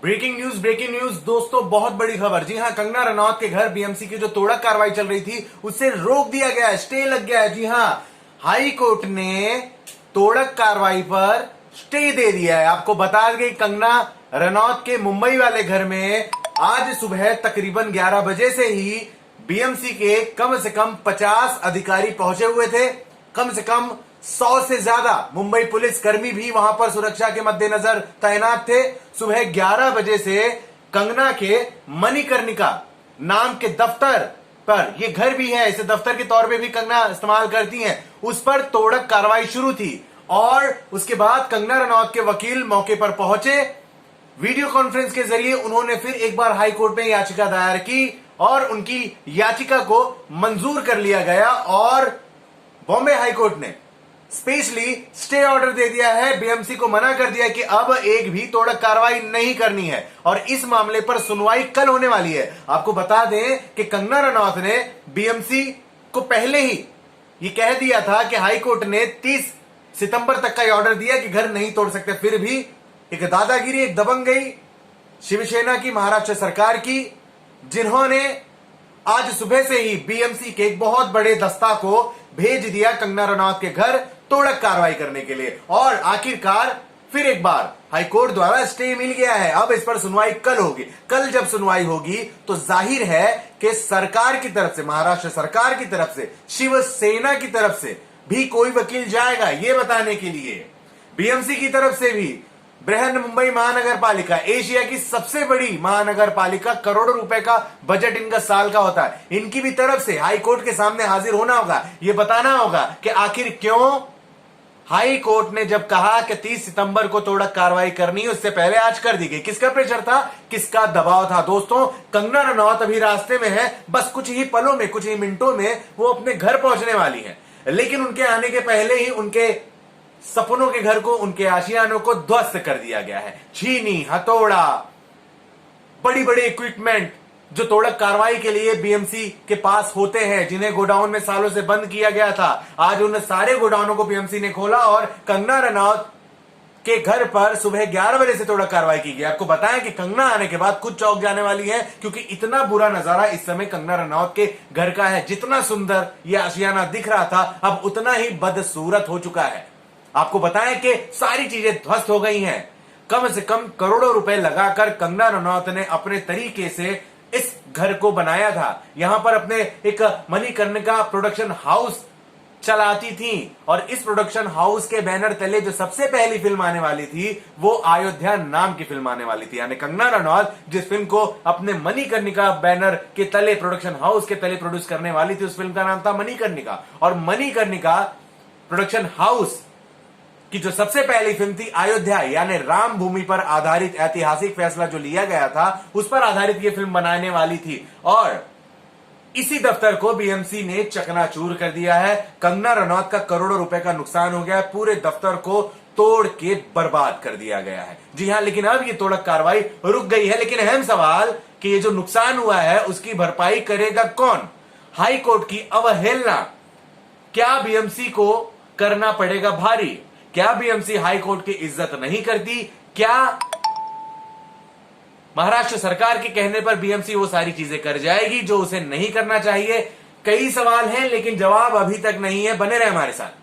Breaking news दोस्तों, बहुत बड़ी खबर। जी हां, कंगना रनौत के घर बीएमसी की जो तोड़क कार्रवाई चल रही थी उससे रोक दिया गया है, स्टे लग गया है। जी हां, हाई कोर्ट ने तोड़क कार्रवाई पर स्टे दे दिया है। आपको बता दें, कंगना रनौत के मुंबई वाले घर में आज सुबह तकरीबन 11 बजे से ही बीएमसी के कम से कम 50 अधिकारी पहुंचे हुए थे। कम से कम 100 से ज्यादा मुंबई पुलिस कर्मी भी वहां पर सुरक्षा के मद्देनजर तैनात थे। सुबह 11 बजे से कंगना के मणिकर्णिका नाम के दफ्तर पर, यह घर भी है, इसे दफ्तर के तौर पे भी कंगना इस्तेमाल करती हैं, उस पर तोड़क कार्रवाई शुरू थी। और उसके बाद कंगना रनौत के वकील मौके पर पहुंचे। वीडियो कॉन्फ्रेंस के जरिए उन्होंने फिर एक बार हाई कोर्ट में याचिका दायर की और उनकी याचिका को मंजूर कर लिया गया और बॉम्बे हाई कोर्ट ने स्पेशली स्टे ऑर्डर दे दिया है। बीएमसी को मना कर दिया कि अब एक भी तोड़क कार्रवाई नहीं करनी है और इस मामले पर सुनवाई कल होने वाली है। आपको बता दें कि कंगना रनौत ने बीएमसी को पहले ही ये कह दिया था कि हाई कोर्ट ने 30 सितंबर तक का ऑर्डर दिया कि घर नहीं तोड़ सकते। फिर भी एक दादागिरी, एक दबंगई शिवसेना की, महाराष्ट्र सरकार की, जिन्होंने आज सुबह से ही बीएमसी के एक बहुत बड़े दस्ता को भेज दिया कंगना रनौत के घर तोड़क कार्रवाई करने के लिए। और आखिरकार फिर एक बार हाईकोर्ट द्वारा स्टे मिल गया है। अब इस पर सुनवाई कल होगी। कल जब सुनवाई होगी तो जाहिर है कि सरकार की तरफ से, महाराष्ट्र सरकार की तरफ से, शिवसेना की तरफ से भी कोई वकील जाएगा ये बताने के लिए। बीएमसी की तरफ से भी, बृहन मुंबई महानगर पालिका, एशिया की सबसे बड़ी महानगर पालिका, करोड़ों रुपए का बजट इनका साल का होता है, इनकी भी तरफ से हाई कोर्ट के सामने हाजिर होना होगा। यह बताना होगा कि आखिर क्यों हाई कोर्ट ने जब कहा कि 30 सितंबर को तोड़क कार्रवाई करनी है, उससे पहले आज कर दी गई। किसका प्रेशर था, किसका दबाव था? दोस्तों, कंगना रनौत अभी रास्ते में है, बस कुछ ही पलों में, कुछ ही मिनटों में वो अपने घर पहुंचने वाली है। लेकिन उनके आने के पहले ही उनके सपनों के घर को, उनके आशियानों को ध्वस्त कर दिया गया है। छीनी, हथौड़ा, बड़ी बड़ी इक्विपमेंट जो तोड़क कार्रवाई के लिए बीएमसी के पास होते हैं, जिन्हें गोडाउन में सालों से बंद किया गया था, आज उन सारे गोडाउनों को बीएमसी ने खोला और कंगना रनौत के घर पर सुबह 11 बजे से तोड़क कार्रवाई की गई। आपको बताएं कि कंगना आने के बाद खुद चौंक जाने वाली है, क्योंकि इतना बुरा नजारा इस समय कंगना रनौत के घर का है। जितना सुंदर यह आशियाना दिख रहा था, अब उतना ही बदसूरत हो चुका है। आपको बताएं कि सारी चीजें ध्वस्त हो गई हैं। कम से कम करोड़ों रुपए लगाकर कंगना रनौत ने अपने तरीके से इस घर को बनाया था। यहां पर अपने एक मणिकर्णिका प्रोडक्शन हाउस चलाती थी और इस प्रोडक्शन हाउस के बैनर तले जो सबसे पहली फिल्म आने वाली थी वो अयोध्या नाम की फिल्म आने वाली थी। यानी कंगना रनौत जिस फिल्म को अपने मणिकर्णिका बैनर के तले, प्रोडक्शन हाउस के तले प्रोड्यूस करने वाली थी, उस फिल्म का नाम था मणिकर्णिका। और मणिकर्णिका प्रोडक्शन हाउस कि जो सबसे पहली फिल्म थी अयोध्या, यानी राम भूमि पर आधारित ऐतिहासिक फैसला जो लिया गया था, उस पर आधारित ये फिल्म बनाने वाली थी। और इसी दफ्तर को बीएमसी ने चकनाचूर कर दिया है। कंगना रनौत का करोड़ों रुपए का नुकसान हो गया है, पूरे दफ्तर को तोड़ के बर्बाद कर दिया गया है। जी हां, लेकिन अब ये तोड़क कार्रवाई रुक गई है। लेकिन अहम सवाल कि ये जो नुकसान हुआ है उसकी भरपाई करेगा कौन? हाई कोर्ट की अवहेलना क्या बीएमसी को करना पड़ेगा भारी? क्या बीएमसी हाई कोर्ट की इज्जत नहीं करती? क्या महाराष्ट्र सरकार के कहने पर बीएमसी वो सारी चीजें कर जाएगी जो उसे नहीं करना चाहिए? कई सवाल हैं लेकिन जवाब अभी तक नहीं है। बने रहे हमारे साथ।